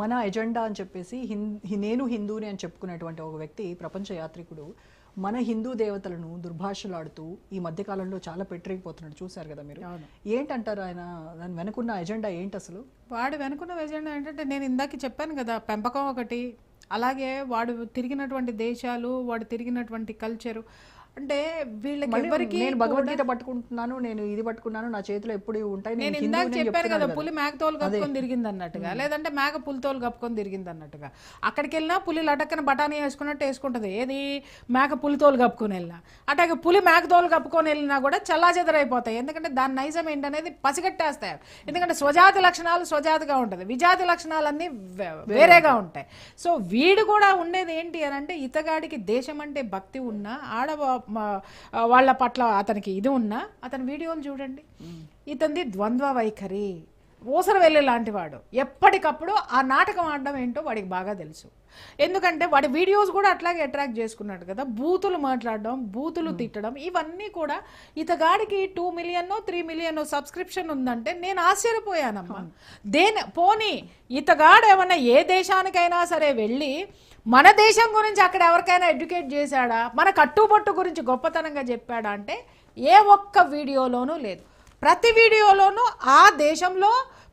మన ఎజెండా అని చెప్పేసి నేను హిందూని అని చెప్పుకునేటువంటి ఒక వ్యక్తి, ప్రపంచ యాత్రికుడు, మన హిందూ దేవతలను దుర్భాషలాడుతూ ఈ మధ్యకాలంలో చాలా పెట్టిపోతున్నాడు. చూశారు కదా మీరు. ఏంటంటారు ఆయన దాని వెనుకున్న ఎజెండా ఏంటి అసలు? వాడు వెనుకున్న ఎజెండా ఏంటంటే, నేను ఇందాక చెప్పాను కదా, పెంపకం ఒకటి, అలాగే వాడు తిరిగినటువంటి దేశాలు, వాడు తిరిగినటువంటి కల్చరు. అంటే వీళ్ళకి ఎవరికి నేను భగవద్గీత పట్టుకుంటున్నాను, నేను ఇది పట్టుకున్నాను, నా చేతిలో ఎప్పుడు ఉంటాయి. నేను ఇందాక చెప్పాను కదా, పులి మేకతోలు కప్పుకొని తిరిగింది అన్నట్టుగా, లేదంటే మేక పులితోలు కప్పుకొని తిరిగింది అన్నట్టుగా. అక్కడికి వెళ్ళినా పులి లటక్కన బఠానీ వేసుకున్నట్టు వేసుకుంటుంది. ఏది మేక పులితోలు కప్పుకొని వెళ్ళినా, అట్లాగే పులి మేకతోలు కప్పుకొని వెళ్ళినా కూడా చల్లాచెదరైపోతాయి. ఎందుకంటే దాని నైజం ఏంటనేది పసిగట్టేస్తాయి. ఎందుకంటే స్వజాతి లక్షణాలు స్వజాతిగా ఉంటుంది, విజాతి లక్షణాలన్నీ వేరేగా ఉంటాయి. సో వీడు కూడా ఉండేది ఏంటి అని అంటే, ఇతగాడికి దేశం అంటే భక్తి ఉన్నా, వాళ్ళ పట్ల అతనికి ఇది ఉన్నా, అతని వీడియోలు చూడండి, ఇతనిది ద్వంద్వ వైఖరి, ఊసర వెళ్ళే లాంటి వాడు. ఎప్పటికప్పుడు ఆ నాటకం ఆడడం ఏంటో వాడికి బాగా తెలుసు. ఎందుకంటే వాడి వీడియోస్ కూడా అట్లాగే అట్రాక్ట్ చేసుకున్నాడు కదా, బూతులు మాట్లాడడం, బూతులు తిట్టడం, ఇవన్నీ కూడా. ఇతగాడికి 2 మిలియన్ 3 మిలియన్ సబ్స్క్రిప్షన్ ఉందంటే నేను ఆశ్చర్యపోయానమ్మా. పోనీ ఇతగాడు ఏమన్నా ఏ దేశానికైనా సరే వెళ్ళి మన దేశం గురించి అక్కడ ఎవరికైనా ఎడ్యుకేట్ చేశాడా, మన కట్టుబొట్టు గురించి గొప్పతనంగా చెప్పాడా అంటే ఏ ఒక్క వీడియోలోనూ లేదు. ప్రతి వీడియోలోనూ ఆ దేశంలో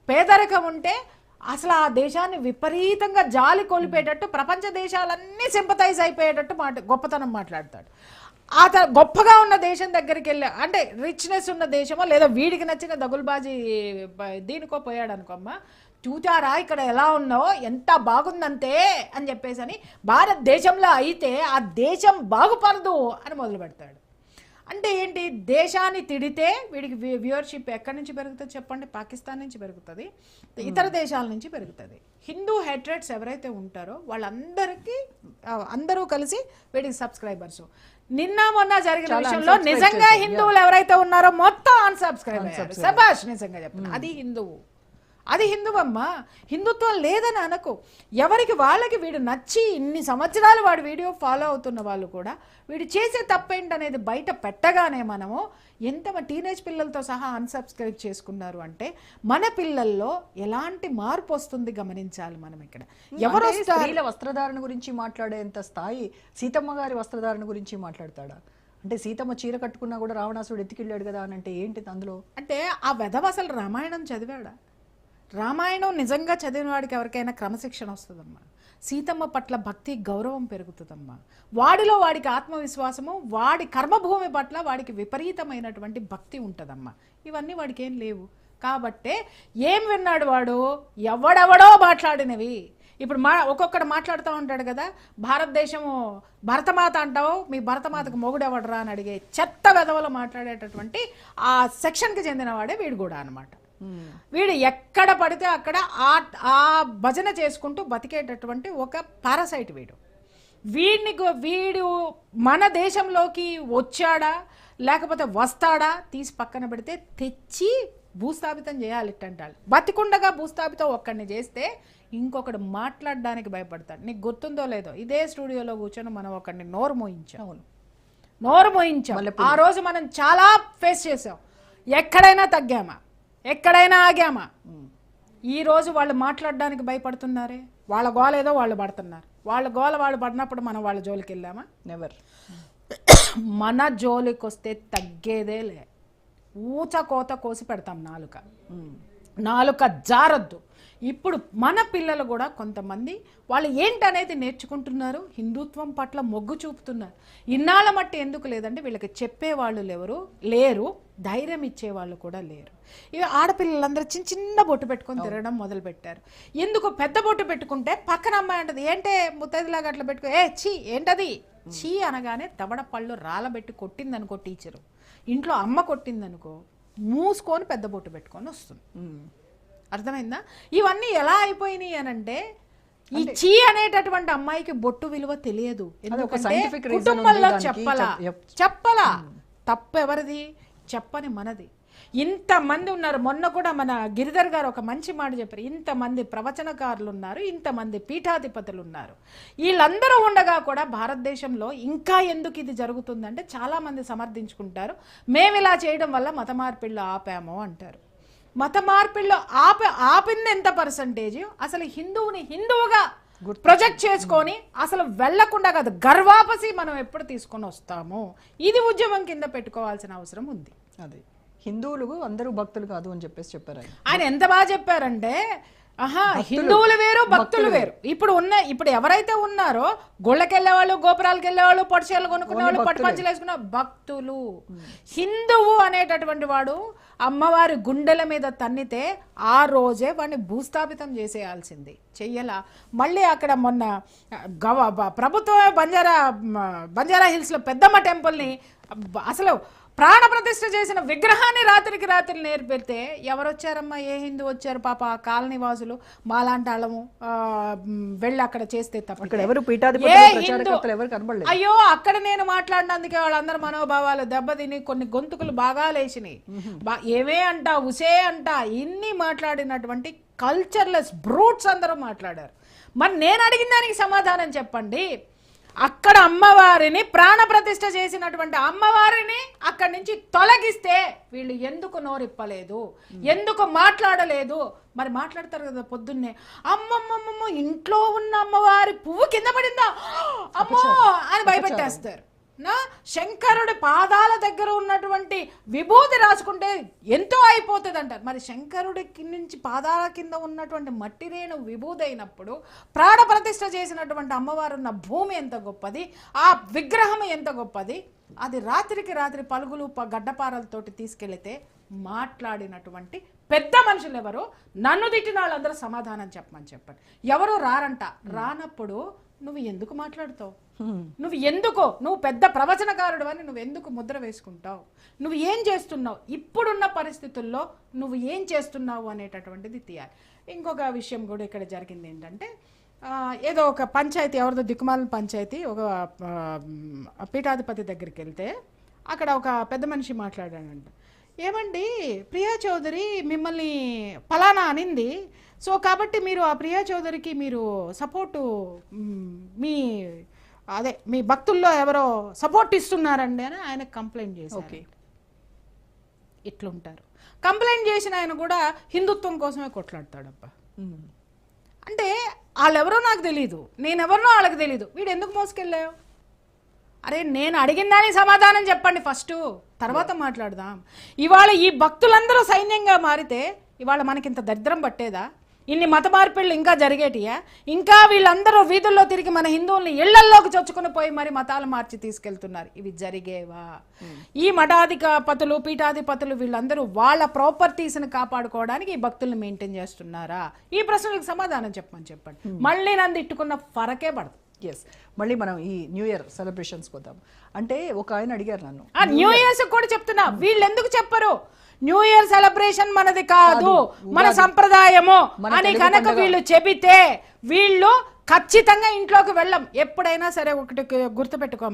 పేదరికం ఉంటే అసలు ఆ దేశాన్ని విపరీతంగా జాలి కొలిపేటట్టు, ప్రపంచ దేశాలన్నీ సింపతైజ్ అయిపోయేటట్టు గొప్పతనం మాట్లాడతాడు. గొప్పగా ఉన్న దేశం దగ్గరికి వెళ్ళి, అంటే రిచ్నెస్ ఉన్న దేశమో లేదా వీడికి నచ్చిన దగులుబాజీ దీనికో పోయాడు అనుకోమ్మా, చూచారా ఇక్కడ ఎలా ఉన్నావో, ఎంత బాగుందంతే అని చెప్పేసి అని, భారతదేశంలో అయితే ఆ దేశం బాగుపడదు అని మొదలు పెడతాడు. అంటే ఏంటి, దేశాన్ని తిడితే వీడికి వ్యూవర్షిప్ ఎక్కడి నుంచి పెరుగుతుంది చెప్పండి? పాకిస్తాన్ నుంచి పెరుగుతుంది, ఇతర దేశాల నుంచి పెరుగుతుంది. హిందూ హెట్రేట్స్ ఎవరైతే ఉంటారో వాళ్ళందరికీ అందరూ కలిసి వీడికి సబ్స్క్రైబర్స్. నిన్న మొన్న జరిగిన విషయంలో నిజంగా హిందువులు ఎవరైతే ఉన్నారో మొత్తం అన్సబ్స్క్రైబ్ అయ్యారు. సబాష్, నిజంగా చెప్పండి, అది హిందువు, అది హిందువమ్మా. హిందుత్వం లేదని అనకు. ఎవరికి వాళ్ళకి వీడు నచ్చి ఇన్ని సంవత్సరాలు వాడి వీడియో ఫాలో అవుతున్న వాళ్ళు కూడా వీడు చేసే తప్పేంటనేది బయట పెట్టగానే మనము ఎంత టీనేజ్ పిల్లలతో సహా అన్సబ్స్క్రైబ్ చేసుకున్నారు అంటే మన పిల్లల్లో ఎలాంటి మార్పు వస్తుంది గమనించాలి మనం. ఇక్కడ ఎవరో స్త్రీల వస్త్రధారణ గురించి మాట్లాడేంత స్థాయి సీతమ్మ గారి వస్త్రధారణ గురించి మాట్లాడతాడా? అంటే సీతమ్మ చీర కట్టుకున్నా కూడా రావణాసుడు ఎత్తికెళ్ళాడు కదా అని అంటే ఏంటి అందులో? అంటే ఆ వెధవ అసలు రామాయణం చదివాడా? రామాయణం నిజంగా చదివిన వాడికి ఎవరికైనా క్రమశిక్షణ వస్తుందమ్మా. సీతమ్మ పట్ల భక్తి గౌరవం పెరుగుతుందమ్మా. వాడిలో వాడికి ఆత్మవిశ్వాసము, వాడి కర్మభూమి పట్ల వాడికి విపరీతమైనటువంటి భక్తి ఉంటుందమ్మా. ఇవన్నీ వాడికి ఏం లేవు. కాబట్టే ఏం విన్నాడు వాడు? ఎవడెవడో మాట్లాడినవి. ఇప్పుడు ఒక్కొక్కడు మాట్లాడుతూ ఉంటాడు కదా, భారతదేశము భరతమాత అంటావు, మీ భరతమాతకు మొగుడెవడరా అని అడిగే చెత్త వెధవలు మాట్లాడేటటువంటి ఆ సెక్షన్కి చెందిన వాడే వీడు కూడా అనమాట. వీడు ఎక్కడ పడితే అక్కడ ఆ భజన చేసుకుంటూ బతికేటటువంటి ఒక పారాసైట్ వీడు. వీడు మన దేశంలోకి వచ్చాడా లేకపోతే వస్తాడా తీసి పక్కన పెడితే తెచ్చి భూస్థాపితం చేయాలి. ఇట్టంటాడు బతికుండగా భూస్థాపితం ఒక్కడిని చేస్తే ఇంకొకడు మాట్లాడడానికి భయపడతాడు. నీకు గుర్తుందో లేదో, ఇదే స్టూడియోలో కూర్చొని మనం ఒకడిని నోరు మోయించాం. ఆ రోజు మనం చాలా ఫేస్ చేసాం. ఎక్కడైనా తగ్గామా, ఎక్కడైనా ఆగామా? ఈరోజు వాళ్ళు మాట్లాడడానికి భయపడుతున్నారే. వాళ్ళ గోల ఏదో వాళ్ళు పడుతున్నారు. వాళ్ళ గోల వాళ్ళు పడినప్పుడు మనం వాళ్ళ జోలికి వెళ్ళామా? నెవర్. మన జోలికి వస్తే తగ్గేదే లే. ఊచ కోత కోసి పెడతాం. నాలుక జారద్దు. ఇప్పుడు మన పిల్లలు కూడా కొంతమంది వాళ్ళు ఏంటనేది నేర్చుకుంటున్నారు, హిందుత్వం పట్ల మొగ్గు చూపుతున్నారు. ఇన్నాళ్ళ మట్టి ఎందుకు లేదంటే వీళ్ళకి చెప్పేవాళ్ళు లేరు, ధైర్యం ఇచ్చేవాళ్ళు కూడా లేరు. ఇవి ఆడపిల్లలందరూ చిన్న చిన్న బొట్టు పెట్టుకొని తిరగడం మొదలు పెట్టారు. ఎందుకు పెద్ద బొట్టు పెట్టుకుంటే పక్కన అమ్మాయి అంటది, ఏంటే ముత్తైదులాగా అట్లా పెట్టుకో, చీ ఏంటది, చీ అనగానే దవడ పళ్ళు రాలబెట్టి కొట్టిందనుకో టీచరు, ఇంట్లో అమ్మ కొట్టిందనుకో మూసుకొని పెద్ద బొట్టు పెట్టుకొని వస్తుంది. అర్థమైందా? ఇవన్నీ ఎలా అయిపోయినాయి అనంటే, ఈ చీ అనేటటువంటి అమ్మాయికి బొట్టు విలువ తెలియదు. ఎందుకంటే కుటుంబంలో చెప్పలా తప్పెవరిది? చెప్పని మనది. ఇంతమంది ఉన్నారు. మొన్న కూడా మన గిరిధర్ గారు ఒక మంచి మాట చెప్పారు. ఇంతమంది ప్రవచనకారులు ఉన్నారు, ఇంతమంది పీఠాధిపతులు ఉన్నారు. వీళ్ళందరూ ఉండగా కూడా భారతదేశంలో ఇంకా ఎందుకు ఇది జరుగుతుందంటే చాలామంది సమర్థించుకుంటారు, మేము ఇలా చేయడం వల్ల మత మార్పిళ్ళు ఆపాము అంటారు. మత మార్పిడిలో ఆపింది ఎంత పర్సంటేజ్? అసలు హిందువుని హిందువుగా ప్రొజెక్ట్ చేసుకొని అసలు వెళ్లకుండా కాదు, గర్వాపసి మనం ఎప్పుడు తీసుకొని వస్తాము, ఇది ఉద్యమం కింద పెట్టుకోవాల్సిన అవసరం ఉంది. అదే హిందువులు అందరూ భక్తులు కాదు అని చెప్పేసి చెప్పారు ఆయన ఎంత బాగా చెప్పారంటే, హిందువులు వేరు భక్తులు వేరు. ఇప్పుడు ఎవరైతే ఉన్నారో గుళ్ళకి వెళ్ళేవాళ్ళు, గోపురాలకు వెళ్ళేవాళ్ళు, పొడిచేళ్ళు కొనుక్కునే వాళ్ళు, పట్టుపంచలు వేసుకునే భక్తులు. హిందువు అనేటటువంటి వాడు అమ్మవారి గుండెల మీద తన్నితే ఆ రోజే వాడిని భూస్థాపితం చేసేయాల్సింది, చెయ్యలా. మళ్ళీ అక్కడ మొన్న ప్రభుత్వమే బంజారా హిల్స్లో పెద్దమ్మ టెంపుల్ని అసలు ప్రాణ ప్రతిష్ఠ చేసిన విగ్రహాన్ని రాత్రికి రాత్రి నేర్పెడితే ఎవరొచ్చారమ్మా? ఏ హిందూ వచ్చారు? పాప ఆ కాలనీ వాసులు మాలాంటి వాళ్ళము వెళ్ళి అక్కడ చేస్తే తప్ప అయ్యో అక్కడ నేను మాట్లాడినందుకే వాళ్ళందరూ మనోభావాలు దెబ్బతిని కొన్ని గొంతుకులు బాగా లేచినాయి. ఏవే అంట, ఉసే అంట, ఇన్ని మాట్లాడినటువంటి కల్చర్లెస్ బ్రూట్స్ అందరూ మాట్లాడారు. మరి నేను అడిగిన దానికి సమాధానం చెప్పండి. అక్కడ అమ్మవారిని ప్రాణ ప్రతిష్ఠ చేసినటువంటి అమ్మవారిని అక్కడి నుంచి తొలగిస్తే వీళ్ళు ఎందుకు నోరిప్పలేదు, ఎందుకు మాట్లాడలేదు? మరి మాట్లాడతారు కదా పొద్దున్నే, అమ్మమ్మమ్మ ఇంట్లో ఉన్న అమ్మవారి పువ్వు కింద పడిందా అమ్మో అని భయపెట్టేస్తారు. శంకరుడి పాదాల దగ్గర ఉన్నటువంటి విభూతి రాసుకుంటే ఎంతో అయిపోతుంది అంటారు. మరి శంకరుడి నుంచి పాదాల కింద ఉన్నటువంటి మట్టి రేణు విభూతి అయినప్పుడు ప్రాణ ప్రతిష్ఠ చేసినటువంటి అమ్మవారు ఉన్న భూమి ఎంత గొప్పది, ఆ విగ్రహం ఎంత గొప్పది. అది రాత్రికి రాత్రి పలుగులు గడ్డపారలతోటి తీసుకెళ్తే మాట్లాడినటువంటి పెద్ద మనుషులు ఎవరు? నన్ను తిట్టిన వాళ్ళందరూ సమాధానం చెప్పండి. ఎవరు రారంట. రానప్పుడు నువ్వు ఎందుకు మాట్లాడుతావు? నువ్వు పెద్ద ప్రవచనకారుడు అని నువ్వు ఎందుకు ముద్ర వేసుకుంటావు? నువ్వు ఏం చేస్తున్నావు? ఇప్పుడున్న పరిస్థితుల్లో నువ్వు ఏం చేస్తున్నావు అనేటటువంటిది తీయాలి. ఇంకొక విషయం కూడా ఇక్కడ జరిగింది ఏంటంటే, ఏదో ఒక పంచాయతీ, ఎవరిదో దిక్కుమాలిన పంచాయతీ, ఒక పీఠాధిపతి దగ్గరికి వెళ్తే అక్కడ ఒక పెద్ద మనిషి మాట్లాడాడంట. ఏమండి, ప్రియా చౌదరి మిమ్మల్ని ఫలానా అనింది, సో కాబట్టి మీరు ఆ ప్రియా చౌదరికి మీరు సపోర్టు మీ భక్తుల్లో ఎవరో సపోర్ట్ ఇస్తున్నారండి అని ఆయన కంప్లైంట్ చేశారు. ఇట్లుంటారు. కంప్లైంట్ చేసిన ఆయన కూడా హిందుత్వం కోసమే కొట్లాడతాడబ్బా. అంటే వాళ్ళెవరో నాకు తెలీదు, నేనెవరినో వాళ్ళకి తెలీదు, వీడు ఎందుకు మోసుకెళ్ళావు? అరే నేను అడిగిన దానికి సమాధానం చెప్పండి ఫస్ట్, తర్వాత మాట్లాడదాం. ఇవాళ ఈ భక్తులందరూ సైన్యంగా మారితే ఇవాళ మనకింత దరిద్రం పట్టేదా? ఇన్ని మత మార్పిళ్ళు ఇంకా జరిగేటియా? ఇంకా వీళ్ళందరూ వీధుల్లో తిరిగి మన హిందువుల్ని ఇళ్లల్లోకి చొచ్చుకుని పోయి మరి మతాలు మార్చి తీసుకెళ్తున్నారు. ఇవి జరిగేవా? ఈ మఠాధిపతులు, పీఠాధిపతులు వీళ్ళందరూ వాళ్ళ ప్రాపర్టీస్ని కాపాడుకోవడానికి ఈ భక్తుల్ని మెయింటైన్ చేస్తున్నారా? ఈ ప్రశ్నలకు సమాధానం చెప్పండి. మళ్ళీ నన్ను ఇట్టుకున్న ఫరకే పడదు. ఎస్, మళ్ళీ మనం ఈ న్యూ ఇయర్ సెలబ్రేషన్స్ పోతాం. అంటే ఒక ఆయన అడిగారు నన్ను, న్యూ ఇయర్స్ కూడా చెప్తున్నా, వీళ్ళు ఎందుకు చెప్పరు న్యూ ఇయర్ సెలబ్రేషన్ మనది కాదు, మన సంప్రదాయము అని కనుక వీళ్ళు చెబితే వీళ్ళు ఖచ్చితంగా ఇంట్లోకి వెళ్ళం. ఎప్పుడైనా సరే ఒకటి గుర్తుపెట్టుకోమ్మా,